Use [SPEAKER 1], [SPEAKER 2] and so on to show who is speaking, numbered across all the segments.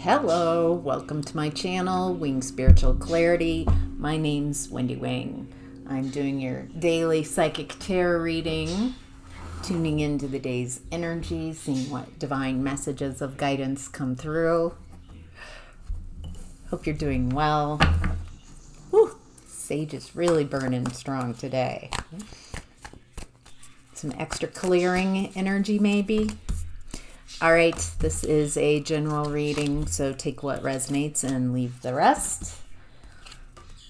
[SPEAKER 1] Hello, welcome to my channel, Wing Spiritual Clarity. My name's Wendy Wing. I'm doing your daily psychic tarot reading, tuning into the day's energy, seeing what divine messages of guidance come through. Hope you're doing well. Whew, sage is really burning strong today. Some extra clearing energy maybe. All right, this is a general reading, so take what resonates and leave the rest.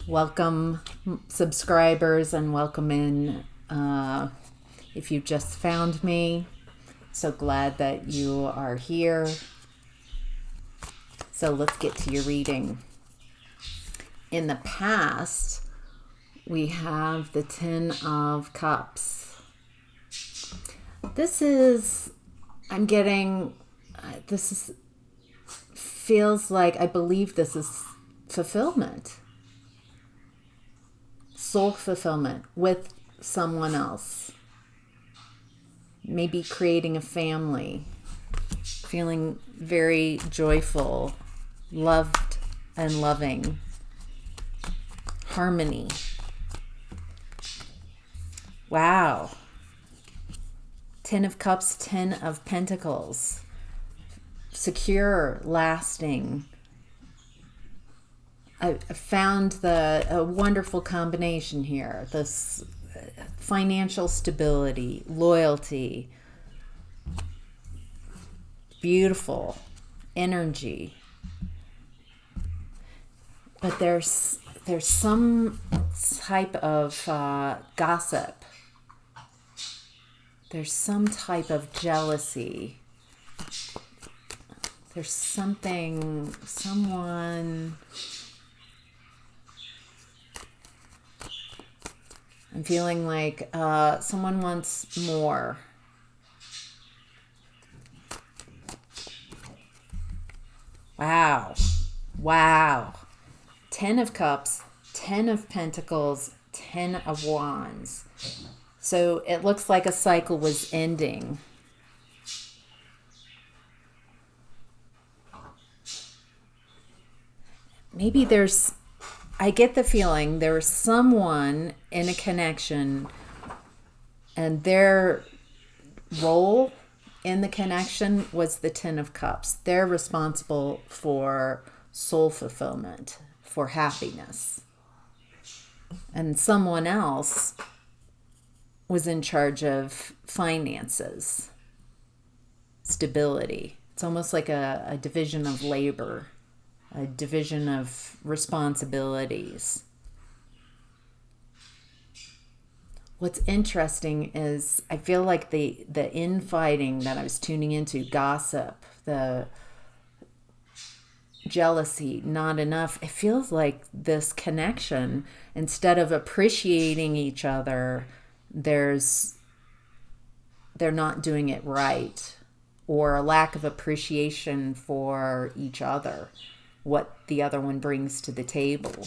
[SPEAKER 1] Welcome subscribers and welcome in if you just found me. So glad that you are here. So let's get to your reading. In the past, we have the Ten of Cups. This is... I'm getting, feels like, I believe this is fulfillment. Soul fulfillment with someone else. Maybe creating a family. Feeling very joyful, loved and loving. Harmony. Wow. Ten of Cups, Ten of Pentacles. Secure, lasting. I found a wonderful combination here. This financial stability, loyalty, beautiful energy. But there's some type of gossip. There's some type of jealousy. There's someone. I'm feeling like someone wants more. Wow. Ten of Cups, Ten of Pentacles, Ten of Wands. So it looks like a cycle was ending. Maybe I get the feeling there was someone in a connection and their role in the connection was the Ten of Cups. They're responsible for soul fulfillment, for happiness. And someone else was in charge of finances, stability. It's almost like a division of labor, a division of responsibilities. What's interesting is I feel like the infighting that I was tuning into, gossip, the jealousy, not enough. It feels like this connection, instead of appreciating each other, they're not doing it right, or a lack of appreciation for each other, what the other one brings to the table.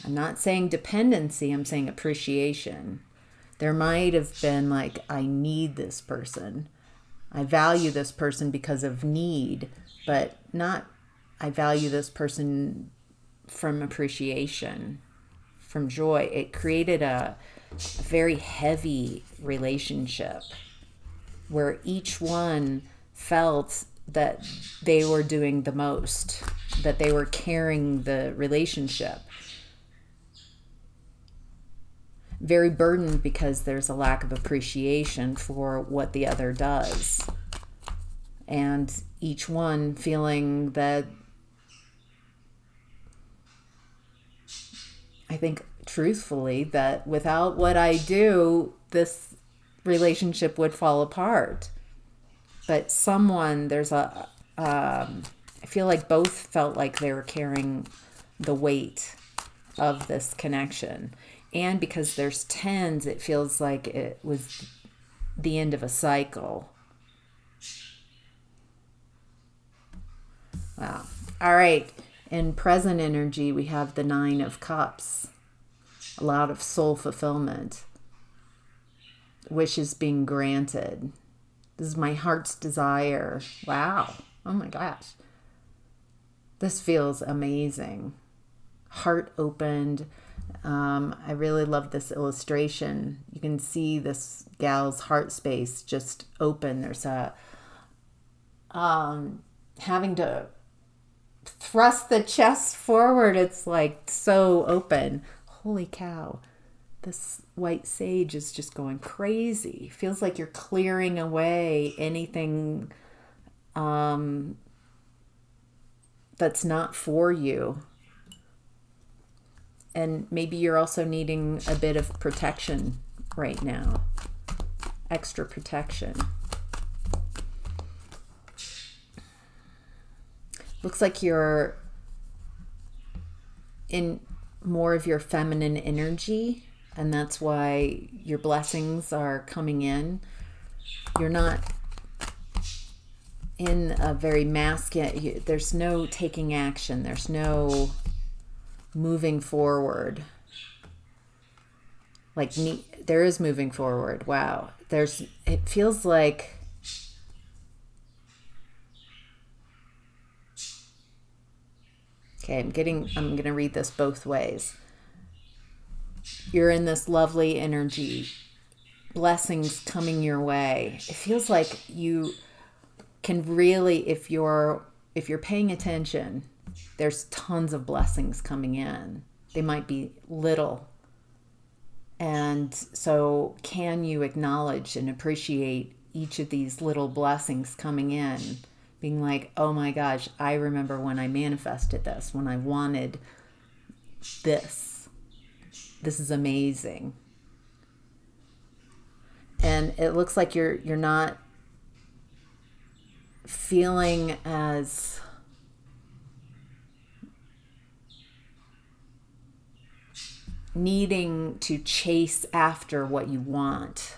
[SPEAKER 1] I'm not saying dependency, I'm saying appreciation. There might have been like, I need this person. I value this person because of need, but not I value this person from appreciation, from joy. It created a very heavy relationship where each one felt that they were doing the most, that they were carrying the relationship. Very burdened because there's a lack of appreciation for what the other does. And each one feeling that, I think truthfully, that without what I do, this relationship would fall apart. But I feel like both felt like they were carrying the weight of this connection. And because there's tens, it feels like it was the end of a cycle. Wow. All right. In present energy, we have the Nine of Cups. A lot of soul fulfillment. Wishes being granted. This is my heart's desire. Wow. Oh my gosh. This feels amazing. Heart opened. I really love this illustration. You can see this gal's heart space just open. There's a having to thrust the chest forward. It's like so open. Holy cow. This white sage is just going crazy. Feels like you're clearing away anything that's not for you. And maybe you're also needing a bit of protection right now. Extra protection. Looks like you're in more of your feminine energy, and that's why your blessings are coming in. You're not in a very masculine, there's no taking action, there's no moving forward. Like there is moving forward. Wow. It feels like okay, I'm going to read this both ways. You're in this lovely energy, blessings coming your way. It feels like you can really, if you're paying attention, there's tons of blessings coming in. They might be little. And so can you acknowledge and appreciate each of these little blessings coming in? Being like, oh my gosh, I remember when I manifested this, when I wanted this. This is amazing. And it looks like you're not feeling as needing to chase after what you want.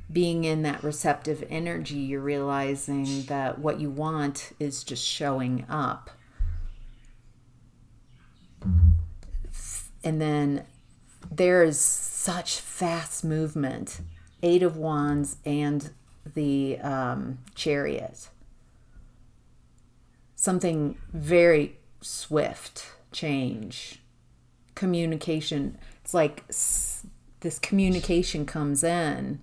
[SPEAKER 1] Being in that receptive energy, you're realizing that what you want is just showing up. And then there is such fast movement. 8 of Wands and the Chariot. Something very swift change. Communication. It's like this communication comes in.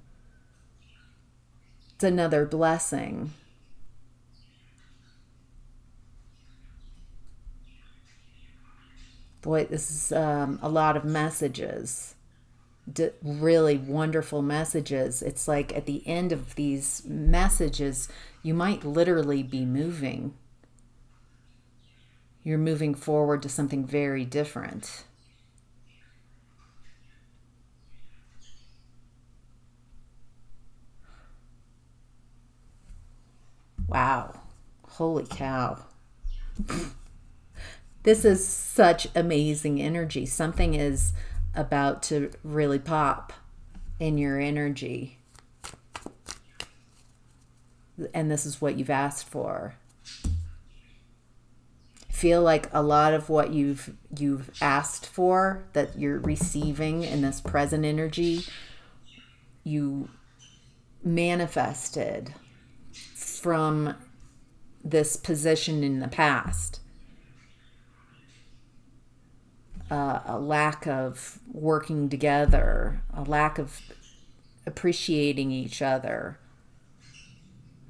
[SPEAKER 1] It's another blessing. Boy, this is a lot of messages. Really wonderful messages. It's like at the end of these messages, you might literally be moving. You're moving forward to something very different. Wow. Holy cow. This is such amazing energy. Something is about to really pop in your energy. And this is what you've asked for. Feel like a lot of what you've asked for that you're receiving in this present energy, you manifested from this position in the past. A lack of working together, a lack of appreciating each other,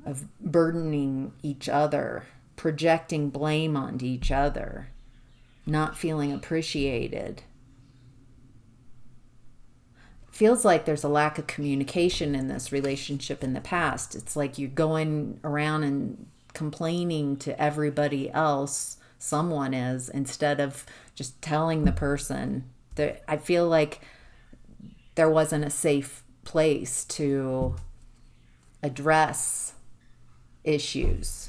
[SPEAKER 1] of burdening each other, projecting blame onto each other, not feeling appreciated. Feels like there's a lack of communication in this relationship in the past. It's like you're going around and complaining to everybody else, someone is, instead of just telling the person. That I feel like there wasn't a safe place to address issues.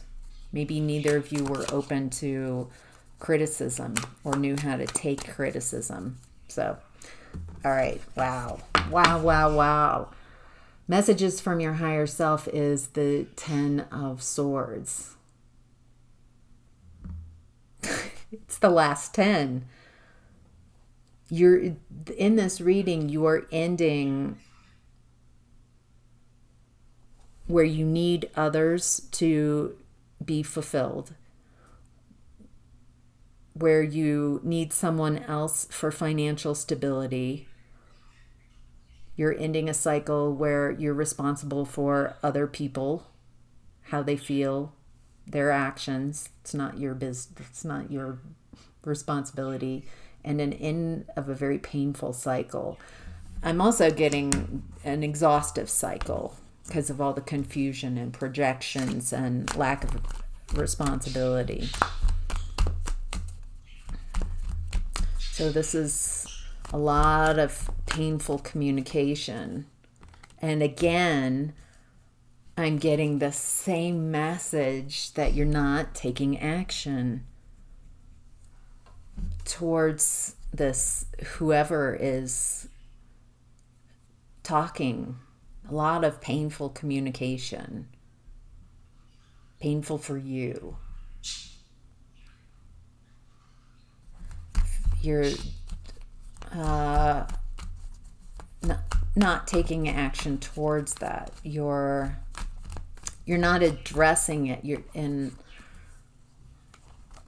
[SPEAKER 1] Maybe neither of you were open to criticism or knew how to take criticism. So, all right. Wow. Wow, wow, wow. Messages from your higher self is the 10 of Swords. It's the last 10. You're in this reading, you are ending where you need others to be fulfilled, where you need someone else for financial stability. You're ending a cycle where you're responsible for other people, how they feel, their actions. It's not your business. It's not your responsibility. And an end of a very painful cycle. I'm also getting an exhaustive cycle because of all the confusion and projections and lack of responsibility. So this is a lot of painful communication. And again, I'm getting the same message that you're not taking action towards this, whoever is talking. A lot of painful communication. Painful for you. You're not taking action towards that. You're not addressing it.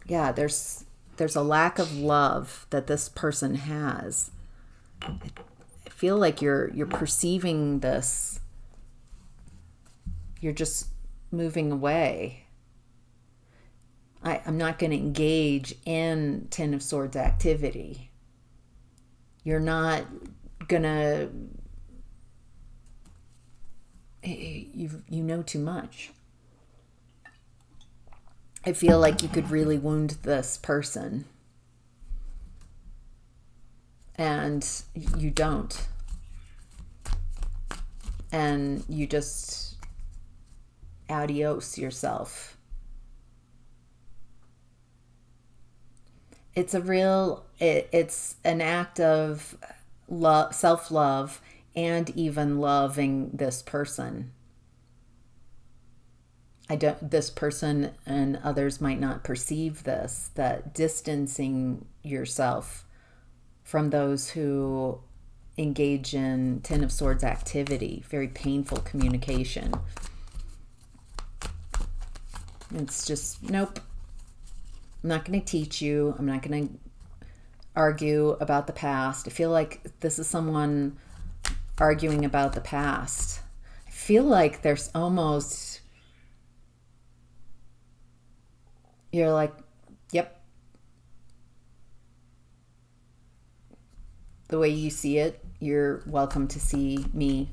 [SPEAKER 1] There's a lack of love that this person has. I feel like you're perceiving this. You're just moving away. I'm not going to engage in Ten of Swords activity. You're not going to... You know too much. I feel like you could really wound this person. And you don't. And you just adios yourself. It's it's an act of love, self-love, and even loving this person. This person and others might not perceive this, that distancing yourself from those who engage in Ten of Swords activity, very painful communication. It's just, nope. I'm not going to teach you. I'm not going to argue about the past. I feel like this is someone arguing about the past. I feel like there's almost... You're like, yep. The way you see it, you're welcome to see me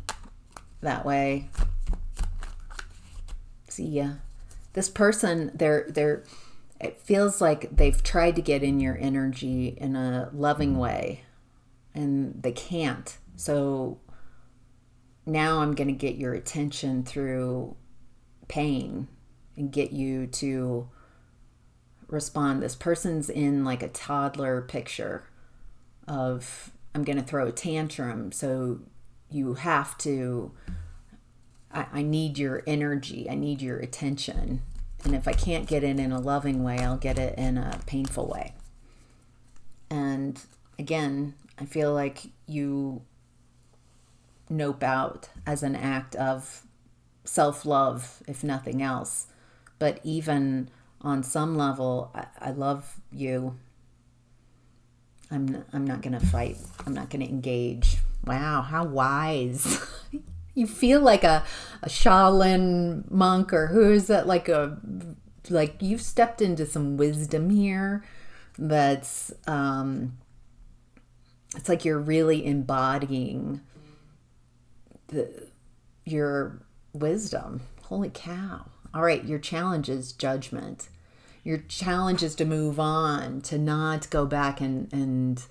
[SPEAKER 1] that way. See ya. This person, it feels like they've tried to get in your energy in a loving way, and they can't. So now I'm going to get your attention through pain and get you to respond. This person's in like a toddler picture of, I'm going to throw a tantrum, so you have to, I need your energy, I need your attention. And if I can't get it in a loving way, I'll get it in a painful way. And again, I feel like you nope out as an act of self-love, if nothing else. But even on some level, I love you. I'm not going to fight. I'm not going to engage. Wow, how wise. You feel like a Shaolin monk, or who is that? Like you've stepped into some wisdom here. That's it's like you're really embodying your wisdom. Holy cow. All right, your challenge is judgment. Your challenge is to move on, to not go back and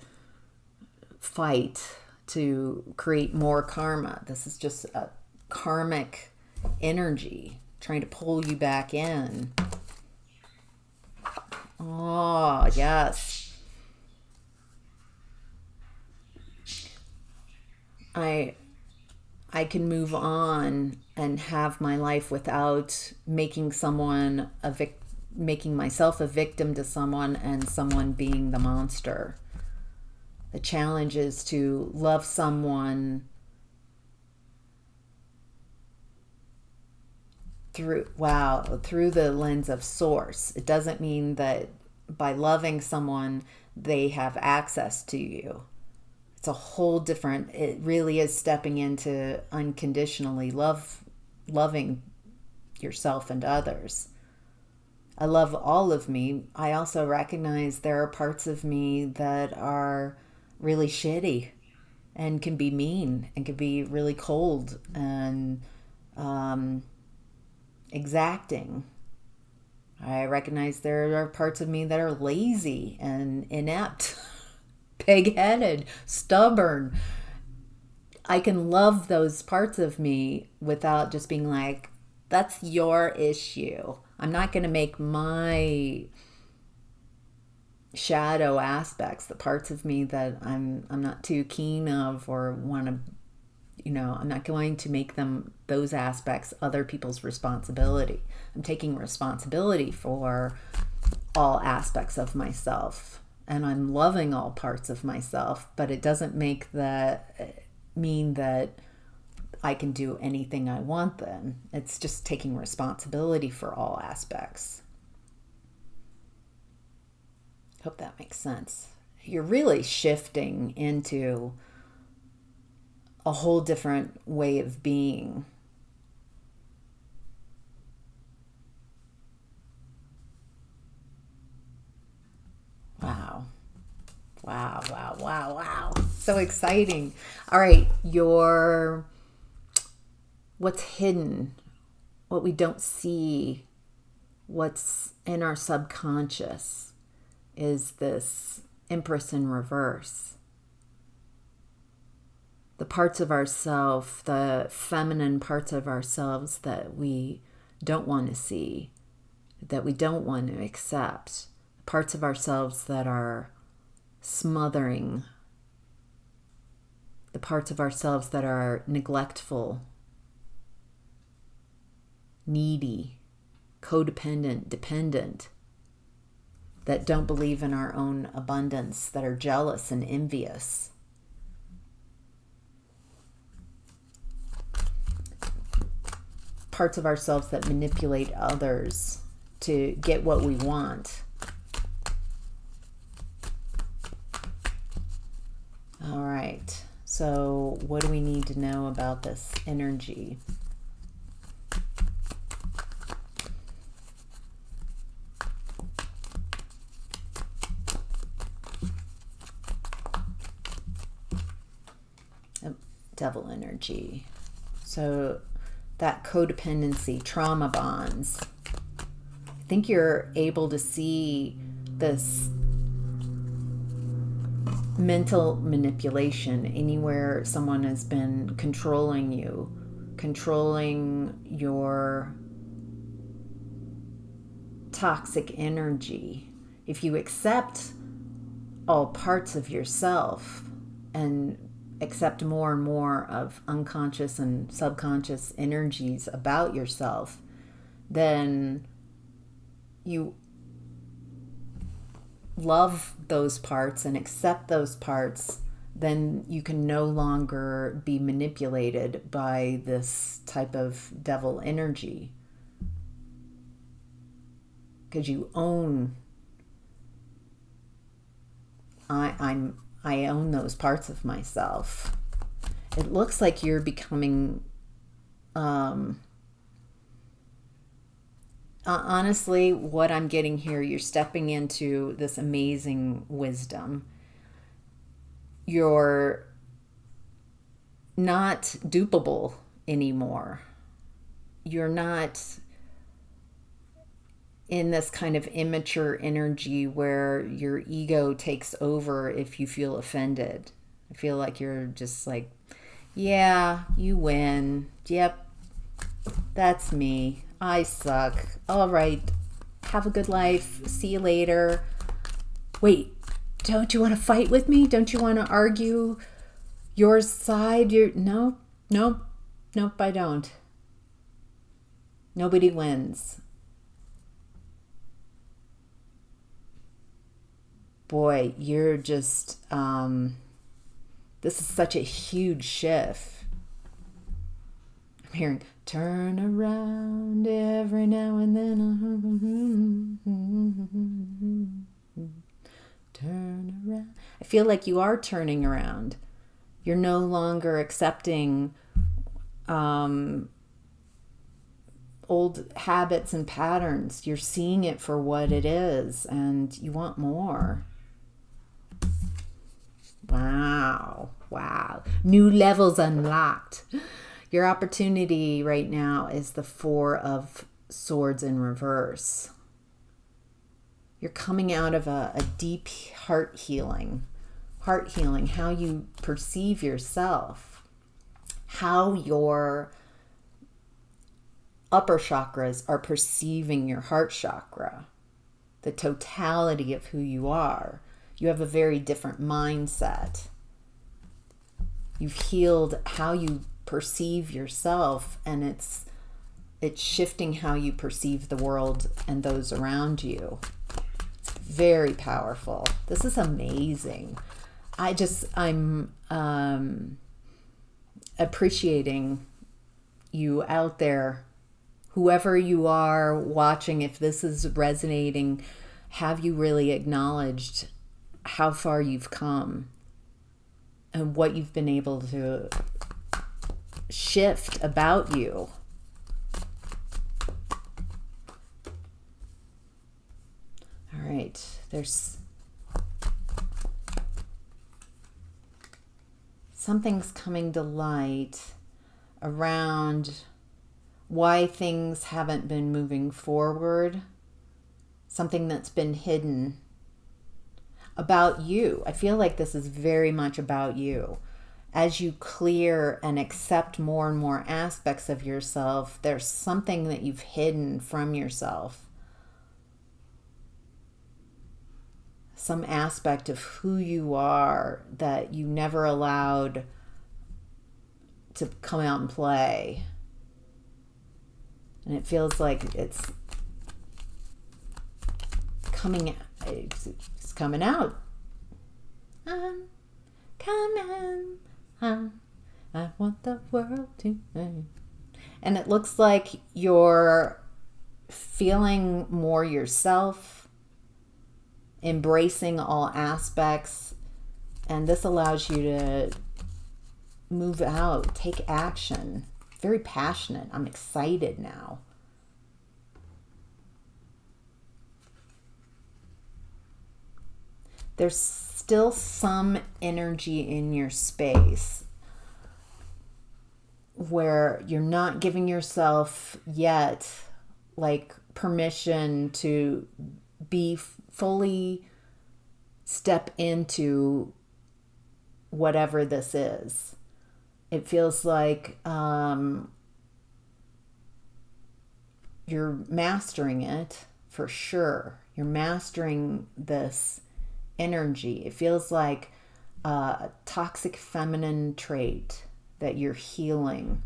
[SPEAKER 1] fight, to create more karma. This is just a karmic energy trying to pull you back in. Oh, yes. I can move on and have my life without making myself a victim to someone and someone being the monster. The challenge is to love someone through the lens of source. It doesn't mean that by loving someone, they have access to you. It's a whole different, it really is stepping into unconditionally loving yourself and others. I love all of me. I also recognize there are parts of me that are really shitty and can be mean and can be really cold and exacting. I recognize there are parts of me that are lazy and inept, pig-headed, stubborn. I can love those parts of me without just being like, that's your issue. I'm not going to make my shadow aspects, the parts of me that I'm not too keen of or want to, I'm not going to make them, those aspects, other people's responsibility. I'm taking responsibility for all aspects of myself, and I'm loving all parts of myself, but it doesn't make that mean that I can do anything I want then. It's just taking responsibility for all aspects. Hope that makes sense. You're really shifting into a whole different way of being. Wow. Wow, wow, wow, wow. So exciting. All right, what's hidden, what we don't see, what's in our subconscious is this Empress in reverse. The parts of ourselves, the feminine parts of ourselves that we don't want to see, that we don't want to accept, parts of ourselves that are smothering, the parts of ourselves that are neglectful, needy, codependent, dependent, that don't believe in our own abundance, that are jealous and envious. Parts of ourselves that manipulate others to get what we want. All right, so what do we need to know about this energy? Devil energy. So that codependency, trauma bonds. I think you're able to see this mental manipulation anywhere someone has been controlling you, controlling your toxic energy. If you accept all parts of yourself and accept more and more of unconscious and subconscious energies about yourself, then you love those parts and accept those parts, then you can no longer be manipulated by this type of devil energy. Because you own, I own those parts of myself. It looks like you're becoming, honestly, what I'm getting here, you're stepping into this amazing wisdom. You're not dupable anymore. You're not in this kind of immature energy where your ego takes over if you feel offended. I feel like you're just like, yeah, you win. Yep, that's me. I suck. All right, have a good life. See you later. Wait, don't you want to fight with me? Don't you want to argue your side? Nope, I don't. Nobody wins. Boy, you're just, this is such a huge shift. I'm hearing Turn around every now and then. Turn around. I feel like you are turning around. You're no longer accepting old habits and patterns. You're seeing it for what it is, and you want more. Wow. Wow. New levels unlocked. Your opportunity right now is the Four of Swords in reverse. You're coming out of a deep heart healing, how you perceive yourself, how your upper chakras are perceiving your heart chakra, the totality of who you are. You have a very different mindset. You've healed how you perceive yourself, and it's shifting how you perceive the world and those around you. It's very powerful. This is amazing. I'm appreciating you out there, whoever you are watching. If this is resonating, have you really acknowledged how far you've come and what you've been able to shift about you? All right, there's something's coming to light around why things haven't been moving forward, something that's been hidden about you. I feel like this is very much about you. As you clear and accept more and more aspects of yourself, there's something that you've hidden from yourself. Some aspect of who you are that you never allowed to come out and play. And it feels like it's coming out. I'm coming. I want the world to know. And it looks like you're feeling more yourself, embracing all aspects, and this allows you to move out, take action. Very passionate. I'm excited now. There's still some energy in your space where you're not giving yourself yet like permission to be fully step into whatever this is. It feels like you're mastering it for sure. You're mastering this energy. It feels like a toxic feminine trait that you're healing.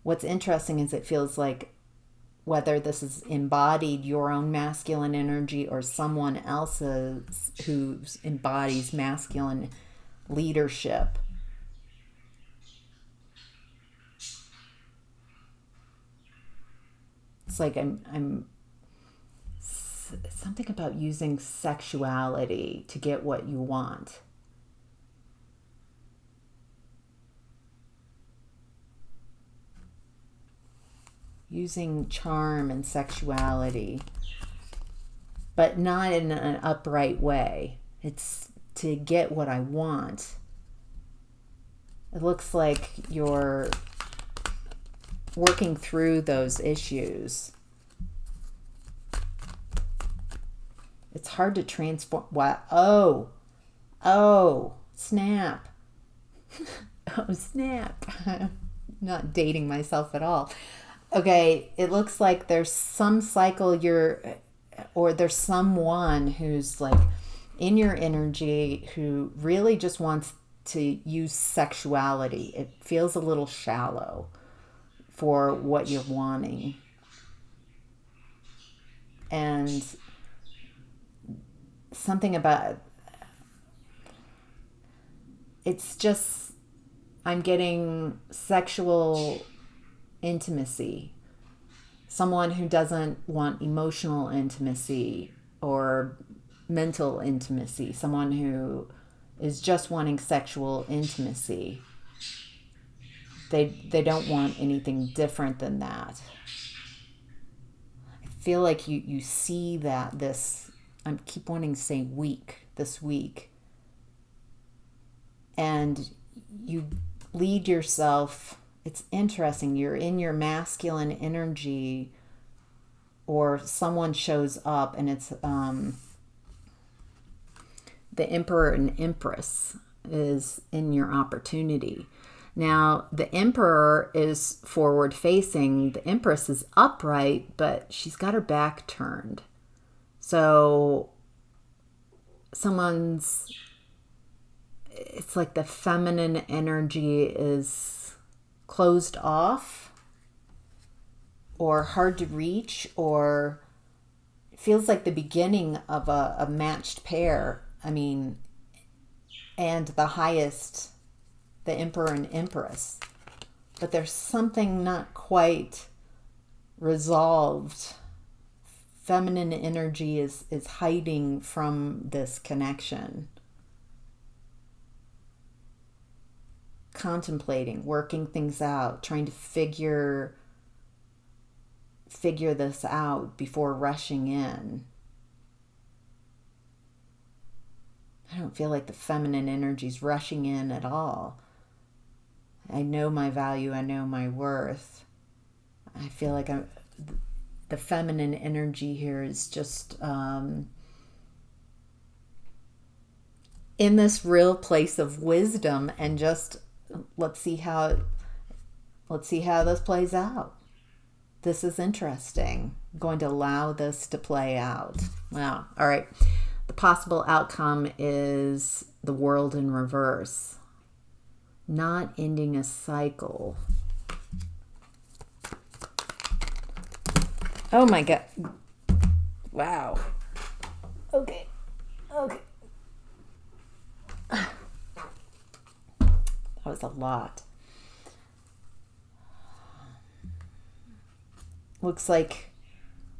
[SPEAKER 1] What's interesting is it feels like whether this is embodied your own masculine energy or someone else's who embodies masculine leadership. It's like I'm something about using sexuality to get what you want. Using charm and sexuality, but not in an upright way. It's to get what I want. It looks like you're working through those issues. It's hard to transform. What? Oh, snap. Oh, snap. I'm not dating myself at all. Okay, it looks like there's some cycle or there's someone who's like in your energy who really just wants to use sexuality. It feels a little shallow for what you're wanting. And something about it's just, I'm getting sexual intimacy. Someone who doesn't want emotional intimacy or mental intimacy. Someone who is just wanting sexual intimacy. They don't want anything different than that. I feel like you see that I keep wanting to say this week. And you lead yourself. It's interesting. You're in your masculine energy, or someone shows up, and it's the Emperor and Empress is in your opportunity. Now, the Emperor is forward facing. The Empress is upright, but she's got her back turned. So it's like the feminine energy is closed off or hard to reach, or it feels like the beginning of a matched pair. And the highest, the Emperor and Empress. But there's something not quite resolved. Feminine energy is hiding from this connection. Contemplating, working things out, trying to figure this out before rushing in. I don't feel like the feminine energy is rushing in at all. I know my value. I know my worth. I feel like the feminine energy here is just in this real place of wisdom, and just let's see how this plays out. This is interesting. I'm going to allow this to play out. Wow. All right. The possible outcome is the World in reverse. Not ending a cycle. Oh my God. Wow. Okay. That was a lot. Looks like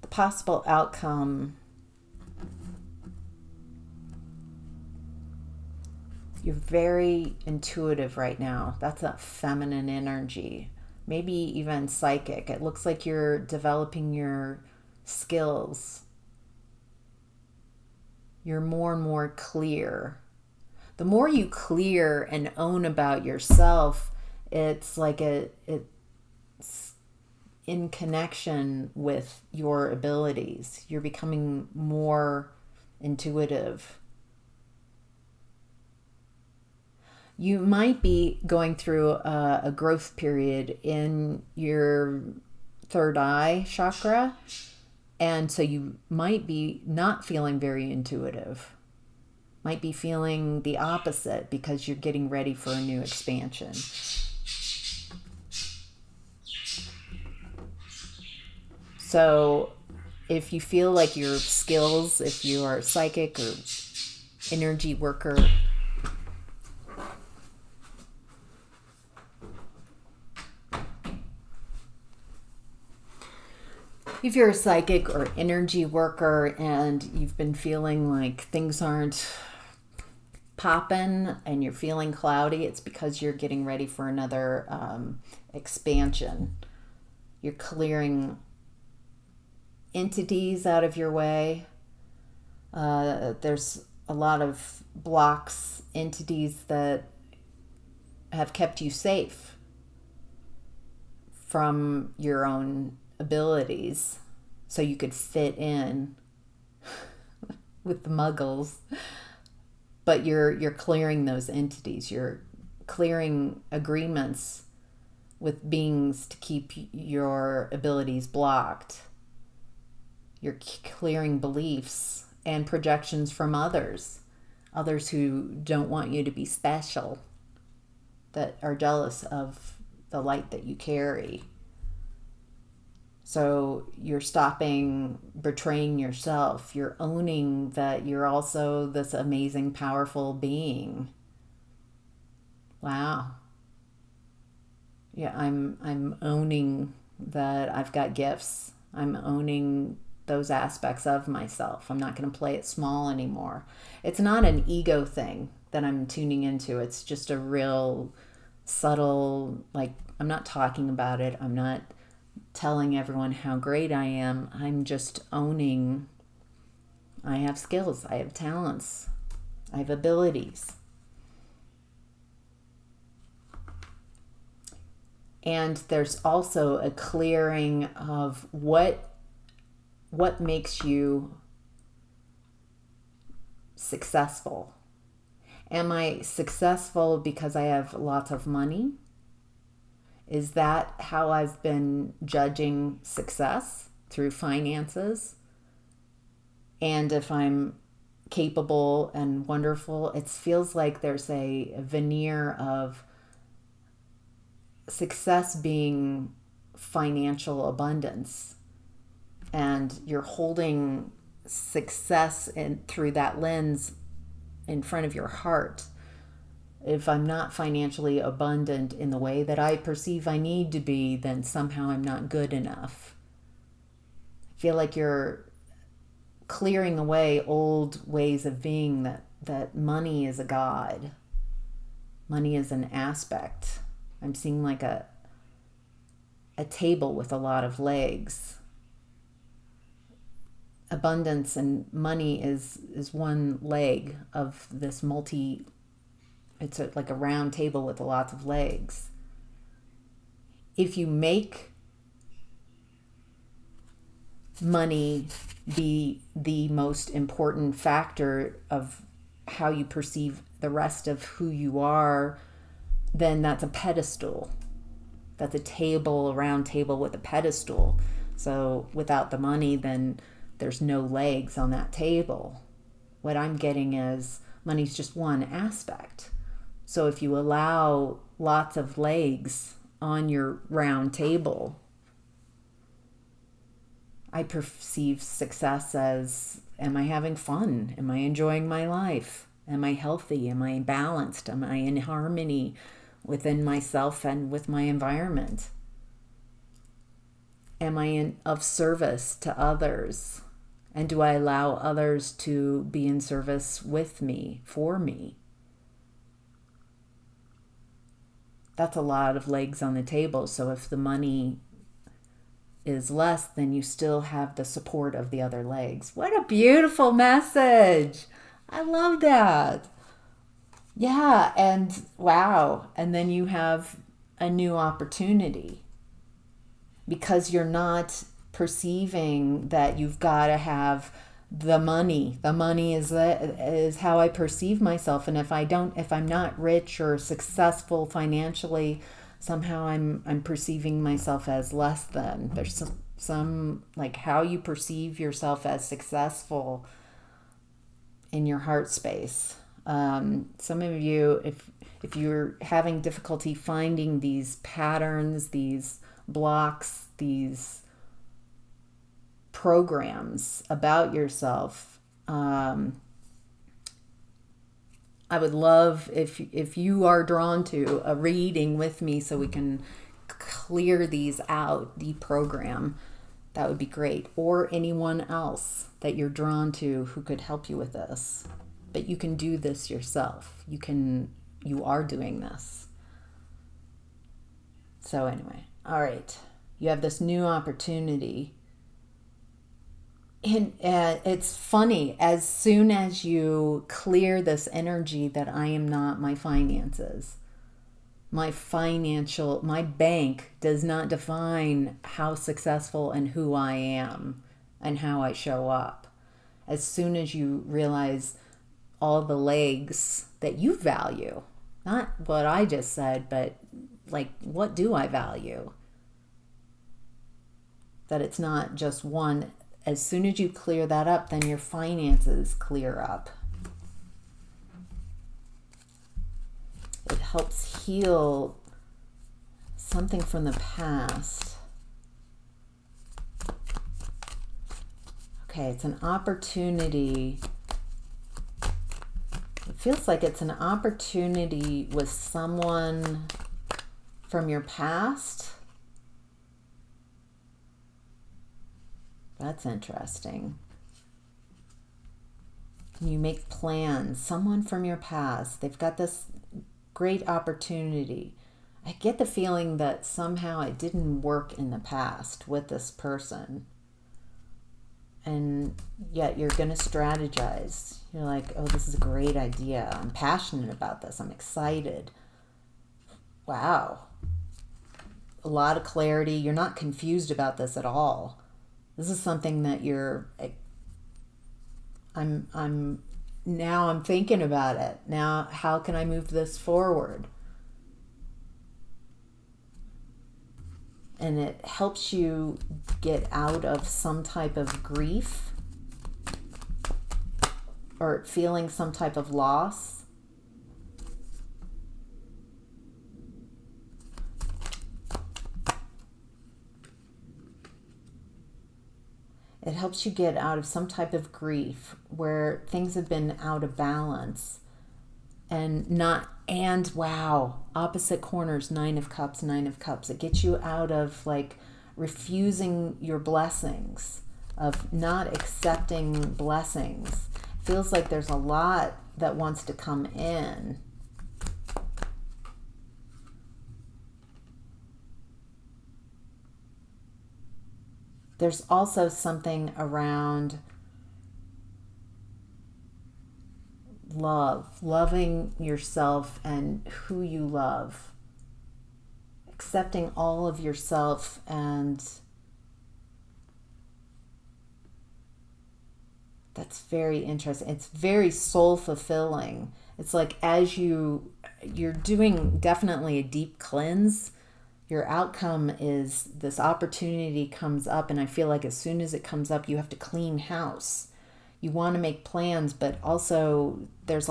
[SPEAKER 1] the possible outcome, you're very intuitive right now. That's a feminine energy. Maybe even psychic. It looks like you're developing your skills. You're more and more clear. The more you clear and own about yourself, it's like it's in connection with your abilities. You're becoming more intuitive. You might be going through a growth period in your third eye chakra, and so you might be not feeling very intuitive. Might be feeling the opposite because you're getting ready for a new expansion. So if you feel like your skills, if you are psychic or energy worker, if you're a psychic or energy worker and you've been feeling like things aren't popping and you're feeling cloudy, it's because you're getting ready for another expansion. You're clearing entities out of your way. There's a lot of blocks, entities that have kept you safe from your own abilities, so you could fit in with the muggles. But you're clearing those entities. You're clearing agreements with beings to keep your abilities blocked. You're clearing beliefs and projections from others who don't want you to be special, that are jealous of the light that you carry. So you're stopping betraying yourself. You're owning that you're also this amazing, powerful being. Wow. Yeah, I'm owning that I've got gifts. I'm owning those aspects of myself. I'm not going to play it small anymore. It's not an ego thing that I'm tuning into. It's just a real subtle, like, I'm not talking about it. I'm not telling everyone how great I am. I'm just owning I have skills, I have talents, I have abilities. And there's also a clearing of what makes you successful. Am I successful because I have lots of money? Is that how I've been judging success, through finances? And if I'm capable and wonderful, it feels like there's a veneer of success being financial abundance, and you're holding success through that lens in front of your heart. If I'm not financially abundant in the way that I perceive I need to be, then somehow I'm not good enough. I feel like you're clearing away old ways of being, that money is a god. Money is an aspect. I'm seeing like a table with a lot of legs. Abundance and money is one leg of this it's like a round table with lots of legs. If you make money be the most important factor of how you perceive the rest of who you are, then that's a pedestal. That's a round table with a pedestal. So without the money, then there's no legs on that table. What I'm getting is money's just one aspect. So if you allow lots of legs on your round table, I perceive success as, am I having fun? Am I enjoying my life? Am I healthy? Am I balanced? Am I in harmony within myself and with my environment? Am I of service to others? And do I allow others to be in service with me, for me? That's a lot of legs on the table. So if the money is less, then you still have the support of the other legs. What a beautiful message. I love that. Yeah, and wow. And then you have a new opportunity, because you're not perceiving that you've got to have the money. The money is how I perceive myself. And if I'm not rich or successful financially, somehow I'm perceiving myself as less than. There's some like how you perceive yourself as successful in your heart space. Some of you, if you're having difficulty finding these patterns, these blocks, these programs about yourself, I would love if you are drawn to a reading with me so we can clear these out, Deprogram. That would be great. Or anyone else that you're drawn to who could help you with this. But you can do this yourself. You are doing this. So anyway, all right. You have this new opportunity. And it's funny, as soon as you clear this energy that I am not my finances, my bank does not define how successful and who I am and how I show up. As soon as you realize all the legs that you value, not what I just said, but like, what do I value? That it's not just one. As soon as you clear that up, then your finances clear up. It helps heal something from the past. Okay, it's an opportunity. It feels like it's an opportunity with someone from your past. That's interesting. Can you make plans? Someone from your past, they've got this great opportunity. I get the feeling that somehow it didn't work in the past with this person. And yet you're going to strategize. You're like, oh, this is a great idea. I'm passionate about this. I'm excited. Wow. A lot of clarity. You're not confused about this at all. This is something that I'm thinking about it. Now, how can I move this forward? And it helps you get out of some type of grief or feeling some type of loss. It helps you get out of some type of grief where things have been out of balance and wow, opposite corners, 9 of Cups, 9 of Cups. It gets you out of like refusing your blessings, of not accepting blessings. Feels like there's a lot that wants to come in. There's also something around love, loving yourself and who you love, accepting all of yourself, and that's very interesting. It's very soul fulfilling. It's like as you're doing definitely a deep cleanse, your outcome is this opportunity comes up, and I feel like as soon as it comes up, you have to clean house. You want to make plans, but also there's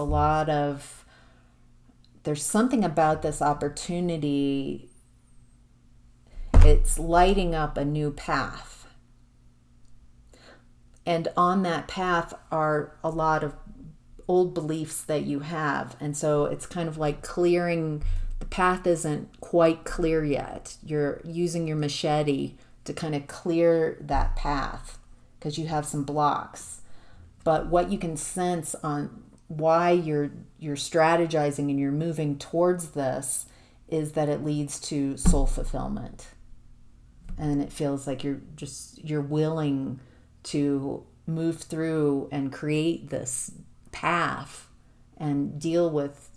[SPEAKER 1] something about this opportunity. It's lighting up a new path. And on that path are a lot of old beliefs that you have. And so it's kind of like clearing. The path isn't quite clear yet. You're using your machete to kind of clear that path because you have some blocks. But what you can sense on why you're strategizing and you're moving towards this is that it leads to soul fulfillment. And it feels like you're willing to move through and create this path and deal with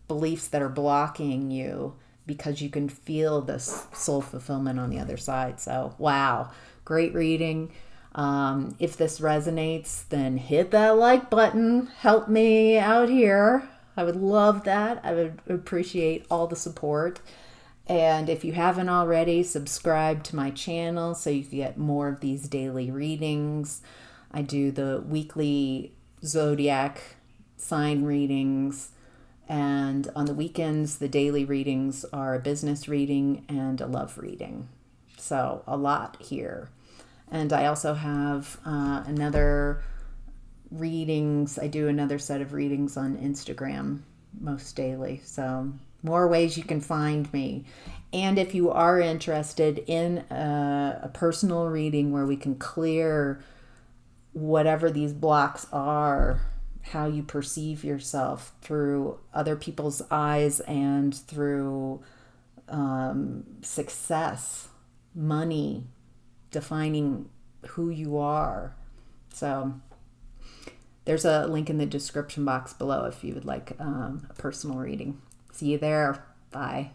[SPEAKER 1] beliefs that are blocking you because you can feel this soul fulfillment on the other side. So, wow, great reading. If this resonates, then hit that like button. Help me out here. I would love that. I would appreciate all the support. And if you haven't already, subscribe to my channel so you can get more of these daily readings. I do the weekly zodiac sign readings. And on the weekends, the daily readings are a business reading and a love reading. So a lot here. And I also have another readings. I do another set of readings on Instagram most daily. So more ways you can find me. And if you are interested in a personal reading where we can clear whatever these blocks are, how you perceive yourself through other people's eyes and through success, money, defining who you are. So there's a link in the description box below if you would like a personal reading. See you there. Bye.